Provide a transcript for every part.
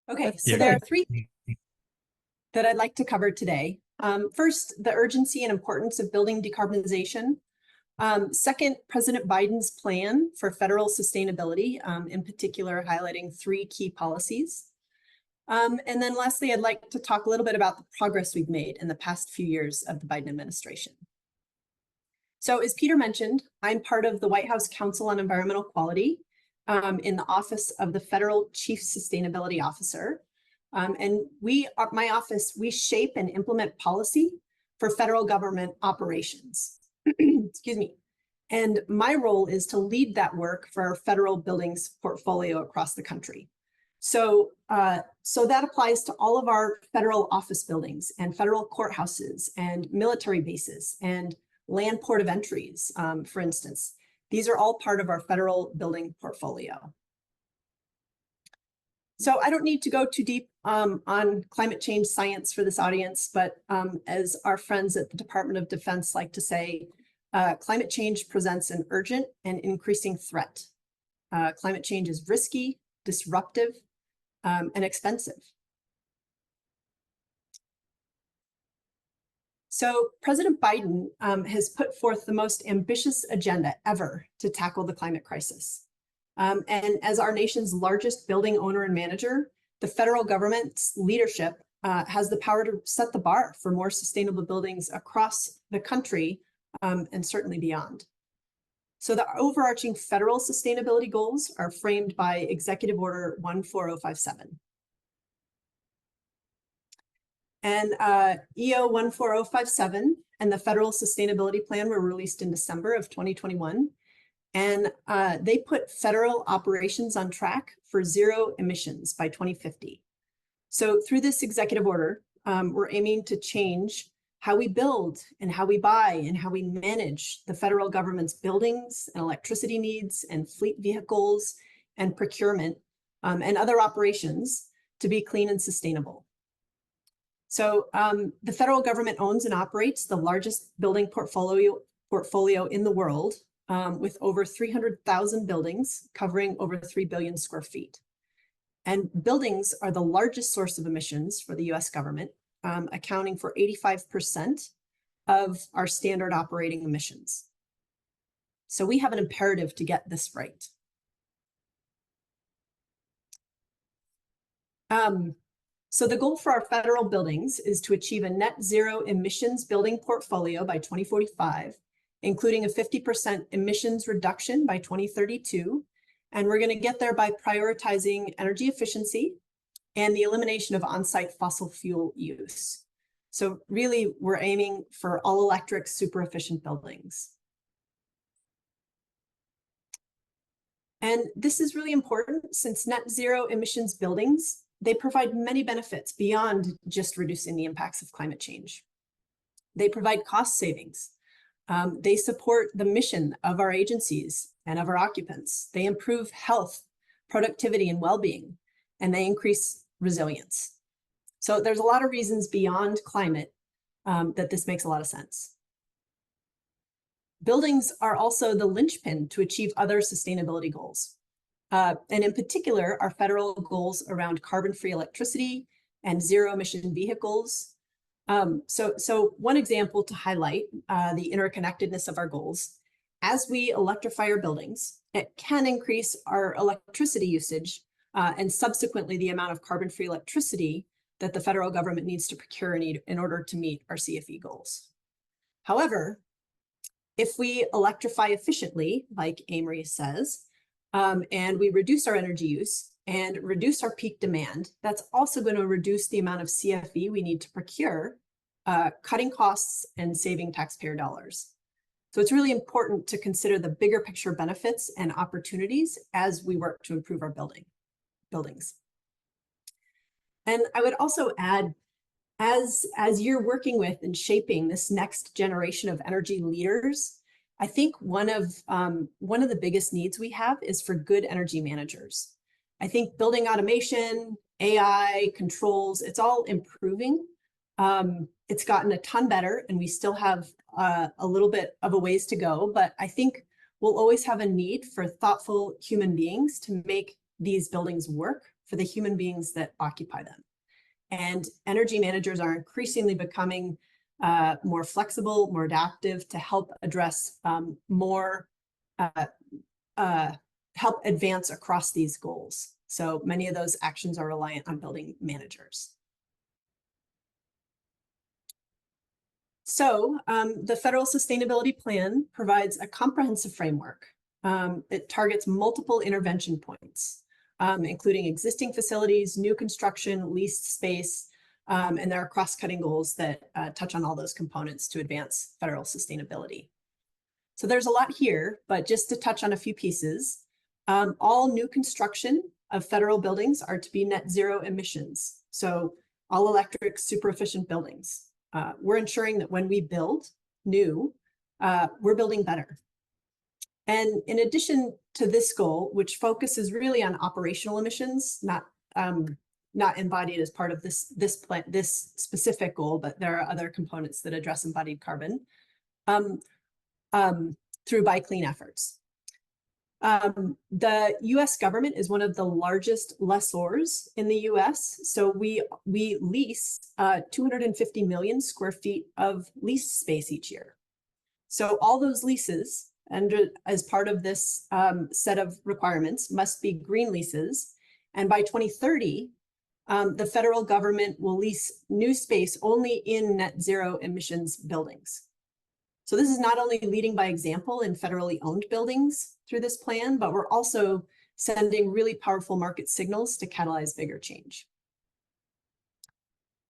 Okay, so there are three that I'd like to cover today. First, the urgency and importance of building decarbonization. Second, President Biden's plan for federal sustainability, in particular highlighting three key policies. And then lastly, I'd like to talk a little bit about the progress we've made in the past few years of the Biden administration. So as Peter mentioned, I'm part of the White House Council on Environmental Quality in the Office of the Federal Chief Sustainability Officer. And my office, we shape and implement policy for federal government operations. Excuse me. And my role is to lead that work for our federal buildings portfolio across the country. So that applies to all of our federal office buildings and federal courthouses and military bases and land port of entries, for instance. These are all part of our federal building portfolio. So I don't need to go too deep on climate change science for this audience, but as our friends at the Department of Defense like to say, climate change presents an urgent and increasing threat. Climate change is risky, disruptive, and expensive. So President Biden has put forth the most ambitious agenda ever to tackle the climate crisis. And as our nation's largest building owner and manager, the federal government's leadership has the power to set the bar for more sustainable buildings across the country and certainly beyond. So the overarching federal sustainability goals are framed by Executive Order 14057. And EO 14057 and the Federal Sustainability Plan were released in December of 2021. And they put federal operations on track for zero emissions by 2050. So through this executive order, we're aiming to change how we build and how we buy and how we manage the federal government's buildings and electricity needs and fleet vehicles and procurement and other operations to be clean and sustainable. So the federal government owns and operates the largest building portfolio in the world with over 300,000 buildings covering over 3 billion square feet. And buildings are the largest source of emissions for the US government, accounting for 85% of our standard operating emissions. So we have an imperative to get this right. So the goal for our federal buildings is to achieve a net zero emissions building portfolio by 2045, including a 50% emissions reduction by 2032. And we're going to get there by prioritizing energy efficiency and the elimination of on-site fossil fuel use. So really, we're aiming for all-electric, super efficient buildings. And this is really important since net zero emissions buildings, they provide many benefits beyond just reducing the impacts of climate change. They provide cost savings. They support the mission of our agencies and of our occupants. They improve health, productivity, and well-being, and they increase resilience. So there's a lot of reasons beyond climate that this makes a lot of sense. Buildings are also the linchpin to achieve other sustainability goals. And in particular, our federal goals around carbon-free electricity and zero-emission vehicles. So one example to highlight the interconnectedness of our goals, as we electrify our buildings, it can increase our electricity usage and subsequently the amount of carbon-free electricity that the federal government needs to procure in order to meet our CFE goals. However, if we electrify efficiently, like Amory says, and we reduce our energy use and reduce our peak demand, that's also going to reduce the amount of CFE we need to procure, cutting costs and saving taxpayer dollars. So it's really important to consider the bigger picture benefits and opportunities as we work to improve our buildings. And I would also add, as you're working with and shaping this next generation of energy leaders, I think one of the biggest needs we have is for good energy managers. I think building automation, AI, controls, it's all improving. It's gotten a ton better, and we still have a little bit of a ways to go, but I think we'll always have a need for thoughtful human beings to make these buildings work for the human beings that occupy them. And energy managers are increasingly becoming more flexible, more adaptive to help address help advance across these goals. So many of those actions are reliant on building managers. So the Federal Sustainability Plan provides a comprehensive framework. It targets multiple intervention points, including existing facilities, new construction, leased space, and there are cross-cutting goals that touch on all those components to advance federal sustainability. So there's a lot here, but just to touch on a few pieces, all new construction of federal buildings are to be net zero emissions. So all electric, super efficient buildings. We're ensuring that when we build new, we're building better. And in addition to this goal, which focuses really on operational emissions, not embodied as part of this specific goal, but there are other components that address embodied carbon through Buy Clean efforts. The US government is one of the largest lessors in the US. So we lease 250 million square feet of lease space each year. So all those leases, and as part of this set of requirements, must be green leases. And by 2030, the federal government will lease new space only in net zero emissions buildings. So this is not only leading by example in federally owned buildings through this plan, but we're also sending really powerful market signals to catalyze bigger change.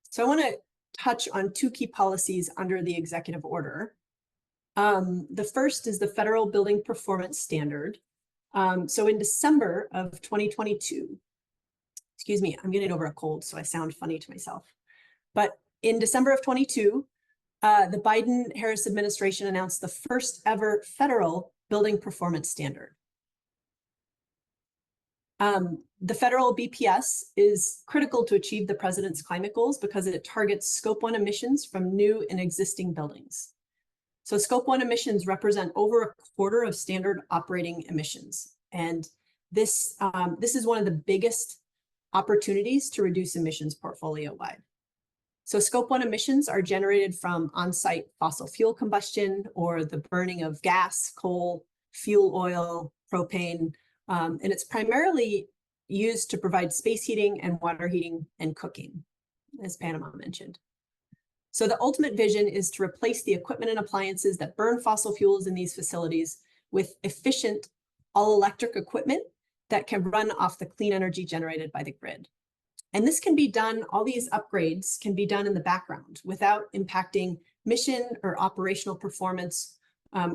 So I want to touch on two key policies under the executive order. The first is the Federal Building Performance Standard. So in December of 2022, excuse me, I'm getting over a cold, so I sound funny to myself. But in December of 22, the Biden-Harris administration announced the first ever federal building performance standard. The federal BPS is critical to achieve the president's climate goals because it targets Scope 1 emissions from new and existing buildings. So Scope 1 emissions represent over a quarter of standard operating emissions. And this is one of the biggest opportunities to reduce emissions portfolio-wide. So Scope 1 emissions are generated from on-site fossil fuel combustion or the burning of gas, coal, fuel oil, propane, and it's primarily used to provide space heating and water heating and cooking, as Panama mentioned. So the ultimate vision is to replace the equipment and appliances that burn fossil fuels in these facilities with efficient all-electric equipment that can run off the clean energy generated by the grid. And this can be done, all these upgrades can be done in the background without impacting mission or operational performance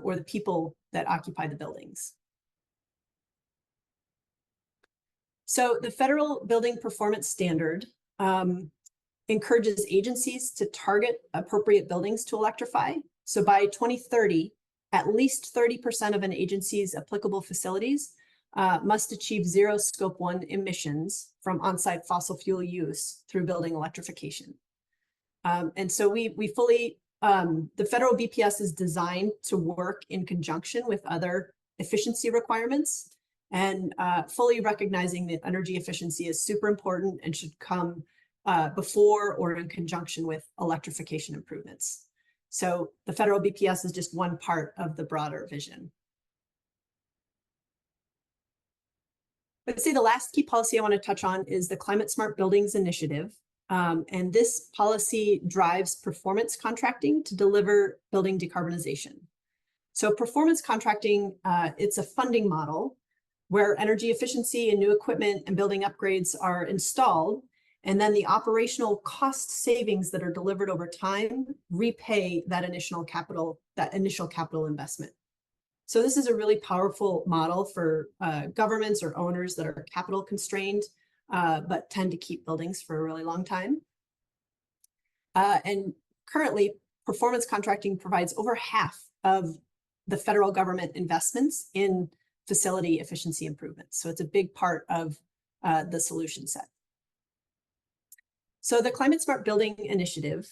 or the people that occupy the buildings. So the Federal Building Performance Standard encourages agencies to target appropriate buildings to electrify. So by 2030, at least 30% of an agency's applicable facilities must achieve zero Scope 1 emissions from on-site fossil fuel use through building electrification. And so we fully, the federal BPS is designed to work in conjunction with other efficiency requirements and fully recognizing that energy efficiency is super important and should come before or in conjunction with electrification improvements. So the federal BPS is just one part of the broader vision. I'd say the last key policy I want to touch on is the Climate Smart Buildings Initiative. And this policy drives performance contracting to deliver building decarbonization. So performance contracting, it's a funding model where energy efficiency and new equipment and building upgrades are installed, and then the operational cost savings that are delivered over time repay that initial capital investment. So this is a really powerful model for governments or owners that are capital constrained, but tend to keep buildings for a really long time. And currently, performance contracting provides over half of the federal government investments in facility efficiency improvements. So it's a big part of the solution set. So the Climate Smart Building Initiative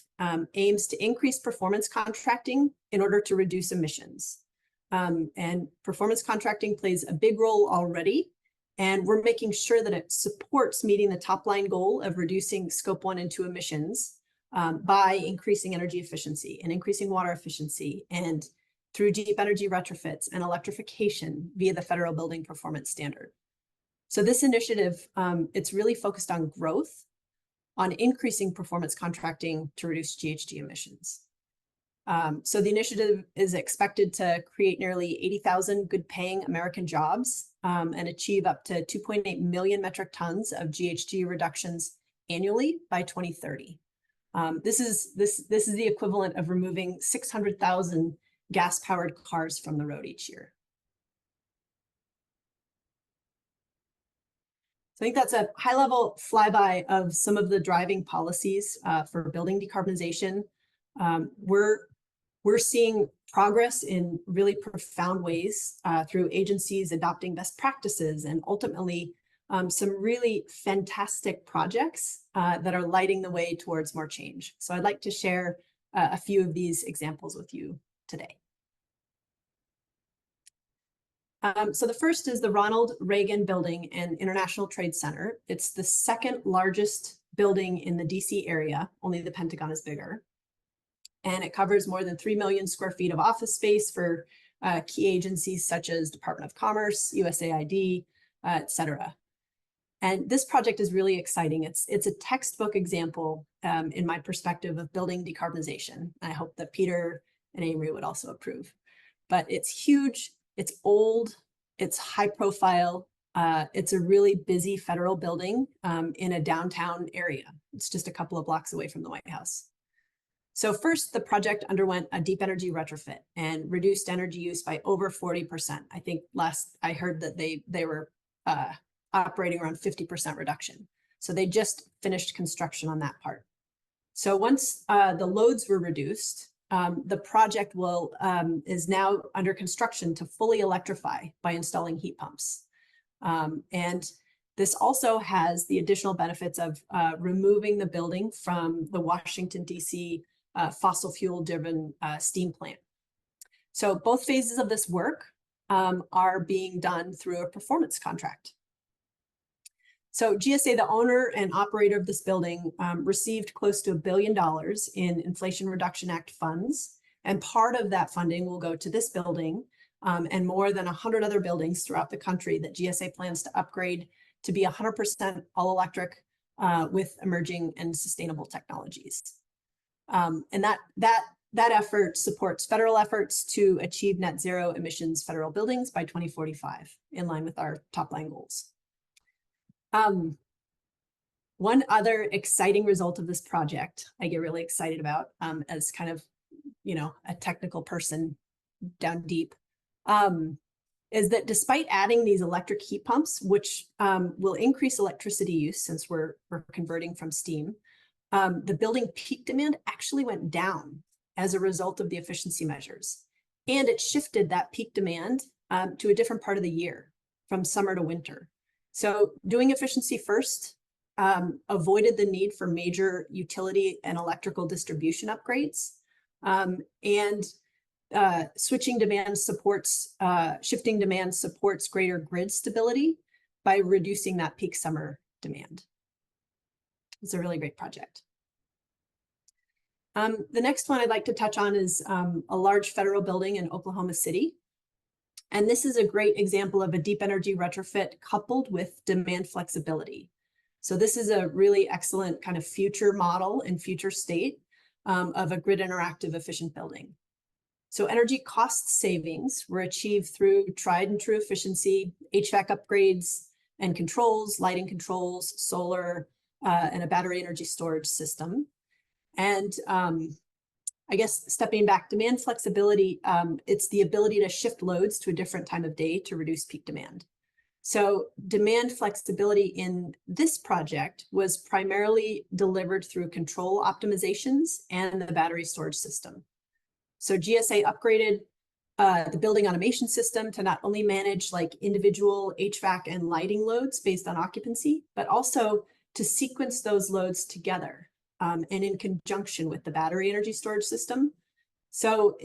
aims to increase performance contracting in order to reduce emissions. And performance contracting plays a big role already And we're making sure that it supports meeting the top line goal of reducing Scope 1 and 2 emissions by increasing energy efficiency and increasing water efficiency, and through deep energy retrofits and electrification via the Federal Building Performance Standard. So this initiative, it's really focused on growth, on increasing performance contracting to reduce GHG emissions. So the initiative is expected to create nearly 80,000 good-paying American jobs and achieve up to 2.8 million metric tons of GHG reductions annually by 2030. This is the equivalent of removing 600,000 gas-powered cars from the road each year. So I think that's a high-level flyby of some of the driving policies for building decarbonization. We're seeing progress in really profound ways through agencies adopting best practices and ultimately some really fantastic projects that are lighting the way towards more change. So I'd like to share a few of these examples with you today. So the first is the Ronald Reagan Building and International Trade Center. It's the second largest building in the DC area, only the Pentagon is bigger. And it covers more than 3 million square feet of office space for key agencies such as Department of Commerce, USAID, et cetera. And this project is really exciting. It's a textbook example, in my perspective, of building decarbonization. I hope that Peter and Amory would also approve. But it's huge, it's old, it's high profile. It's a really busy federal building in a downtown area. It's just a couple of blocks away from the White House. So first, the project underwent a deep energy retrofit and reduced energy use by over 40%. I think last I heard that they were operating around 50% reduction. So they just finished construction on that part. So once the loads were reduced, the project is now under construction to fully electrify by installing heat pumps. And this also has the additional benefits of removing the building from the Washington, D.C. Fossil fuel-driven steam plant. So both phases of this work are being done through a performance contract. So GSA, the owner and operator of this building, received close to $1 billion in Inflation Reduction Act funds. And part of that funding will go to this building and more than 100 other buildings throughout the country that GSA plans to upgrade to be 100% all electric with emerging and sustainable technologies. And that effort supports federal efforts to achieve net zero emissions federal buildings by 2045, in line with our top line goals. One other exciting result of this project I get really excited about as kind of, a technical person down deep, is that despite adding these electric heat pumps, which will increase electricity use since we're converting from steam, the building peak demand actually went down as a result of the efficiency measures. And it shifted that peak demand to a different part of the year, from summer to winter. So doing efficiency first avoided the need for major utility and electrical distribution upgrades. And switching demand supports, shifting demand supports greater grid stability by reducing that peak summer demand. It's a really great project. The next one I'd like to touch on is a large federal building in Oklahoma City. And this is a great example of a deep energy retrofit coupled with demand flexibility. So this is a really excellent kind of future model and future state of a grid interactive efficient building. So energy cost savings were achieved through tried and true efficiency, HVAC upgrades and controls, lighting controls, solar, and a battery energy storage system. And I guess stepping back, demand flexibility, it's the ability to shift loads to a different time of day to reduce peak demand. So demand flexibility in this project was primarily delivered through control optimizations and the battery storage system. So GSA upgraded the building automation system to not only manage like individual HVAC and lighting loads based on occupancy, but also to sequence those loads together and in conjunction with the battery energy storage system. So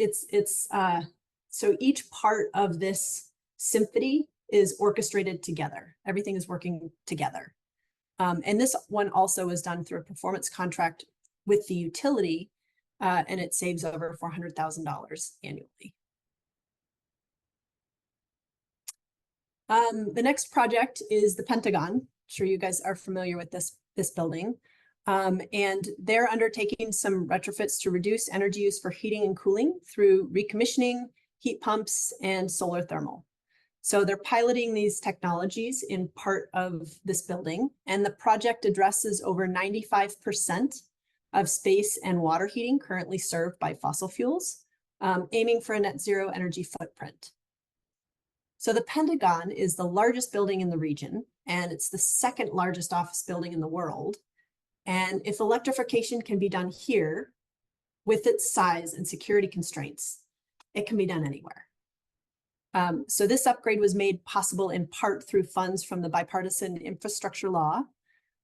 so each part of this symphony is orchestrated together. Everything is working together. And this one also was done through a performance contract with the utility, and it saves over $400,000 annually. The next project is the Pentagon. I'm sure you guys are familiar with this building. And they're undertaking some retrofits to reduce energy use for heating and cooling through recommissioning, heat pumps, and solar thermal. So they're piloting these technologies in part of this building, and the project addresses over 95% of space and water heating currently served by fossil fuels, aiming for a net zero energy footprint. So the Pentagon is the largest building in the region, and it's the second largest office building in the world. And if electrification can be done here with its size and security constraints, it can be done anywhere. So this upgrade was made possible in part through funds from the bipartisan infrastructure law,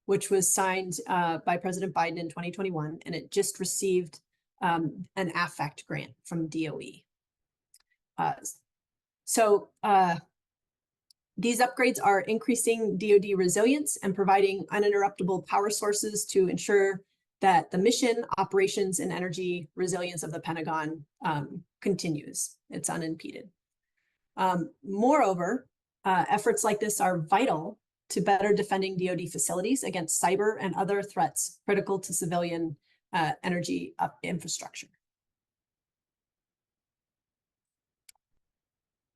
which was signed by President Biden in 2021, and it just received an AFFECT grant from DOE. These upgrades are increasing DoD resilience and providing uninterruptible power sources to ensure that the mission, operations, and energy resilience of the Pentagon continues. It's unimpeded. Moreover, efforts like this are vital to better defending DoD facilities against cyber and other threats critical to civilian energy infrastructure.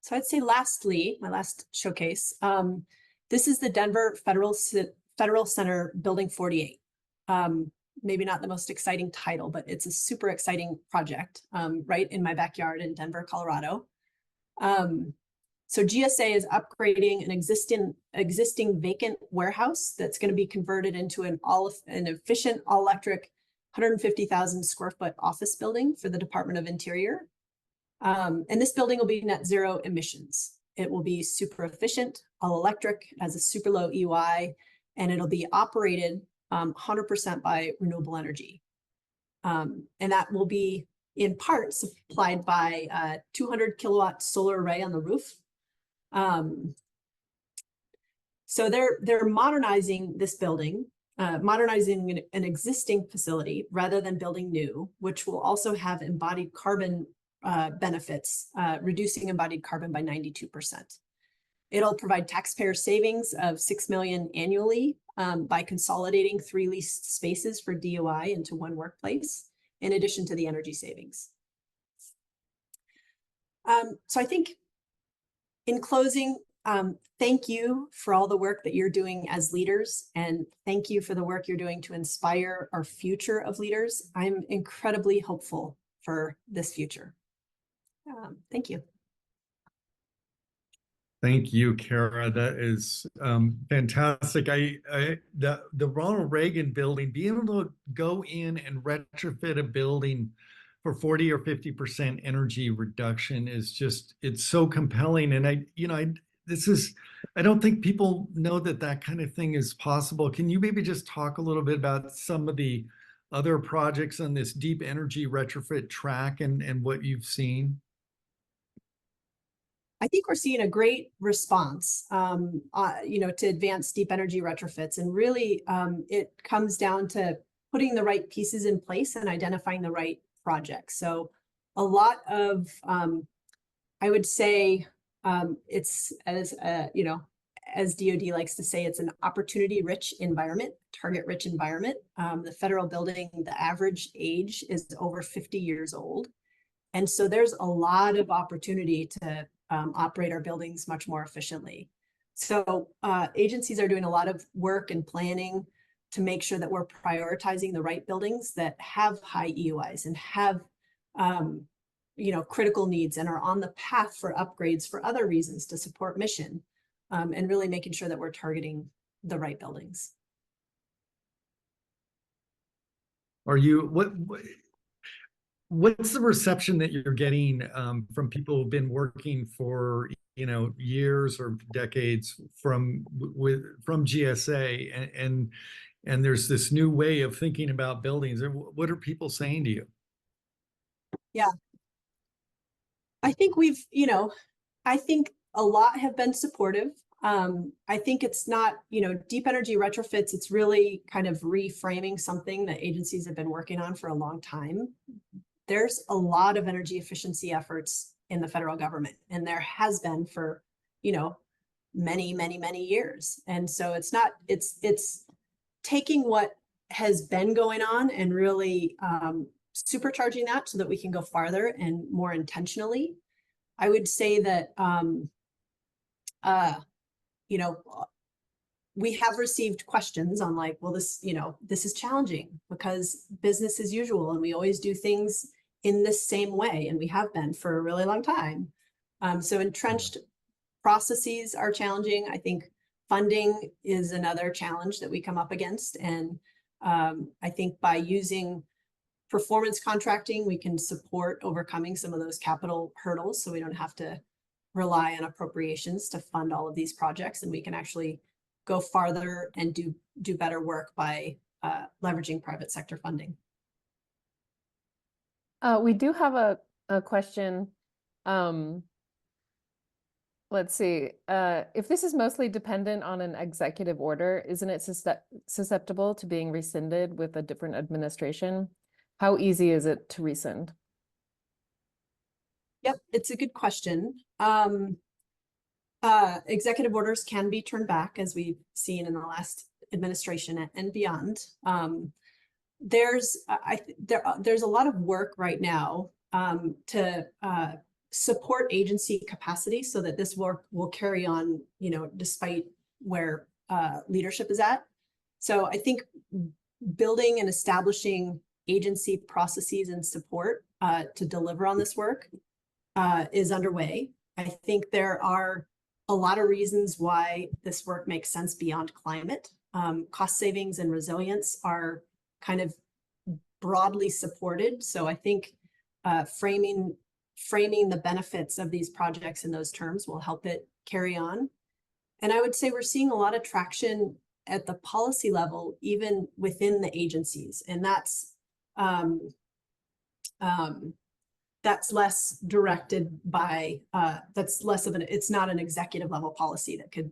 So I'd say lastly, my last showcase, this is the Denver Federal Center Building 48. Maybe not the most exciting title, but it's a super exciting project right in my backyard in Denver, Colorado. So GSA is upgrading an existing vacant warehouse that's going to be converted into an efficient all-electric 150,000 square foot office building for the Department of Interior. And this building will be net zero emissions. It will be super efficient, all electric, has a super low EY, and it'll be operated 100% by renewable energy. And that will be in part supplied by a 200 kilowatt solar array on the roof. So they're modernizing this building, modernizing an existing facility rather than building new, which will also have embodied carbon benefits, reducing embodied carbon by 92%. It'll provide taxpayer savings of $6 million annually by consolidating 3 leased spaces for DOI into one workplace, in addition to the energy savings. So I think in closing, thank you for all the work that you're doing as leaders, and thank you for the work you're doing to inspire our future of leaders. I'm incredibly hopeful for this future. Thank you. Thank you, Cara. That is fantastic. The Ronald Reagan building, being able to go in and retrofit a building for 40 or 50% energy reduction is just, it's so compelling. And I don't think people know that that kind of thing is possible. Can you maybe just talk a little bit about some of the other projects on this deep energy retrofit track and what you've seen? I think we're seeing a great response, to advance deep energy retrofits. And really, it comes down to putting the right pieces in place and identifying the right projects. So a lot of, I would say, it's as DoD likes to say, it's an opportunity-rich environment, target-rich environment. The federal building, the average age is over 50 years old. And so there's a lot of opportunity to operate our buildings much more efficiently. So agencies are doing a lot of work and planning to make sure that we're prioritizing the right buildings that have high EUIs and have critical needs and are on the path for upgrades for other reasons to support mission, and really making sure that we're targeting the right buildings. What's the reception that you're getting from people who've been working for years or decades from GSA, and there's this new way of thinking about buildings? And what are people saying to you? Yeah, I think I think a lot have been supportive. I think it's not, deep energy retrofits, it's really kind of reframing something that agencies have been working on for a long time. There's a lot of energy efficiency efforts in the federal government, and there has been for, many, many, many years. And so it's taking what has been going on and really supercharging that so that we can go farther and more intentionally. I would say that, we have received questions on like, well, this is challenging because business as usual, and we always do things in the same way, and we have been for a really long time. So entrenched processes are challenging. I think funding is another challenge that we come up against. And I think by using performance contracting, we can support overcoming some of those capital hurdles, so we don't have to rely on appropriations to fund all of these projects, and we can actually go farther and do better work by leveraging private sector funding. We do have a question. Let's see. If this is mostly dependent on an executive order, isn't it susceptible to being rescinded with a different administration? How easy is it to rescind? Yep, it's a good question. Executive orders can be turned back, as we've seen in the last administration and beyond. There's a lot of work right now to support agency capacity so that this work will carry on, despite where leadership is at. So I think building and establishing agency processes and support to deliver on this work is underway. I think there are a lot of reasons why this work makes sense beyond climate. Cost savings and resilience are kind of broadly supported. So I think framing the benefits of these projects in those terms will help it carry on. And I would say we're seeing a lot of traction at the policy level, even within the agencies. And that's less directed by, that's less of it's not an executive level policy that could,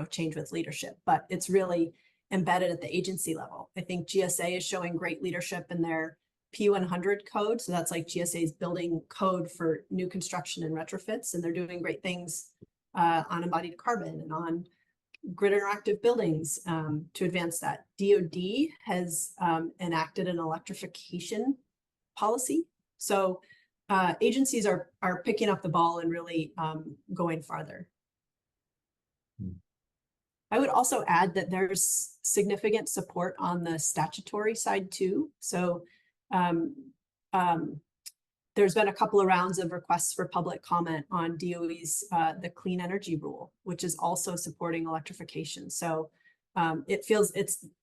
change with leadership, but it's really embedded at the agency level. I think GSA is showing great leadership in their P100 code. So that's like GSA's building code for new construction and retrofits. And they're doing great things on embodied carbon and on grid interactive buildings to advance that. DoD has enacted an electrification policy. So agencies are picking up the ball and really going farther. I would also add that there's significant support on the statutory side too. So there's been a couple of rounds of requests for public comment on DOE's the clean energy rule, which is also supporting electrification. So it feels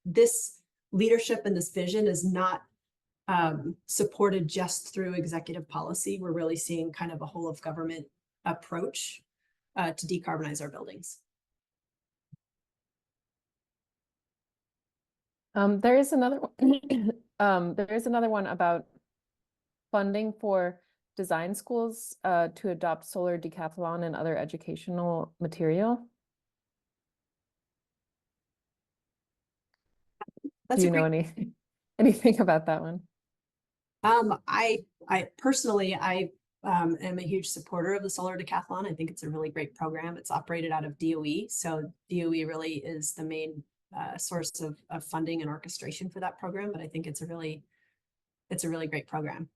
this leadership and this vision is not supported just through executive policy. We're really seeing kind of a whole of government approach to decarbonize our buildings. There is another one about funding for design schools to adopt solar decathlon and other educational material. Do you know anything about that one? I personally, am a huge supporter of the solar decathlon. I think it's a really great program. It's operated out of DOE. So DOE really is the main source of funding and orchestration for that program. But I think it's a really great program.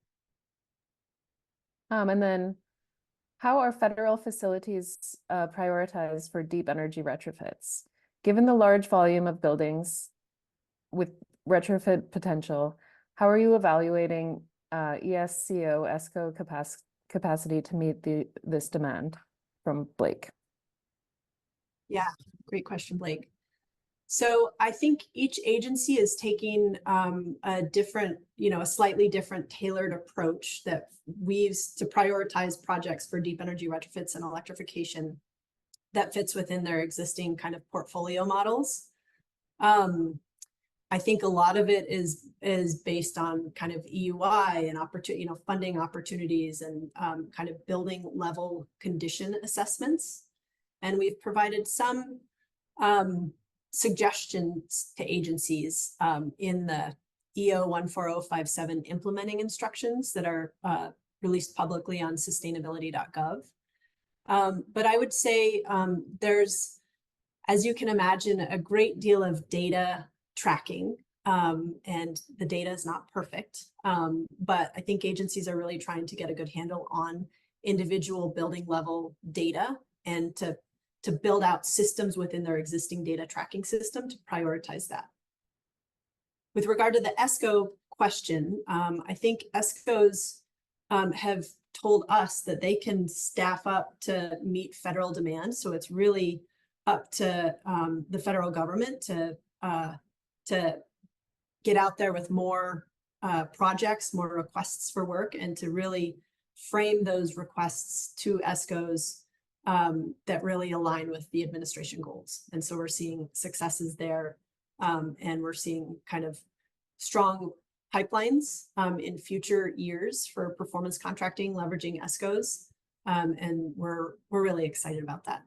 And then how are federal facilities prioritized for deep energy retrofits? Given the large volume of buildings with retrofit potential, how are you evaluating ESCO capacity to meet this demand? From Blake. Yeah, great question, Blake. So I think each agency is taking a different, a slightly different tailored approach that weaves to prioritize projects for deep energy retrofits and electrification that fits within their existing kind of portfolio models. I think a lot of it is based on kind of EUI and opportunity, funding opportunities and kind of building level condition assessments. And we've provided some suggestions to agencies in the EO 14057 implementing instructions that are released publicly on sustainability.gov. But I would say there's, as you can imagine, a great deal of data tracking, and the data is not perfect. But I think agencies are really trying to get a good handle on individual building level data and to build out systems within their existing data tracking system to prioritize that. With regard to the ESCO question, I think ESCOs have told us that they can staff up to meet federal demand. So it's really up to the federal government to get out there with more projects, more requests for work, and to really frame those requests to ESCOs that really align with the administration goals. And so we're seeing successes there, and we're seeing kind of strong pipelines in future years for performance contracting, leveraging ESCOs, and we're really excited about that.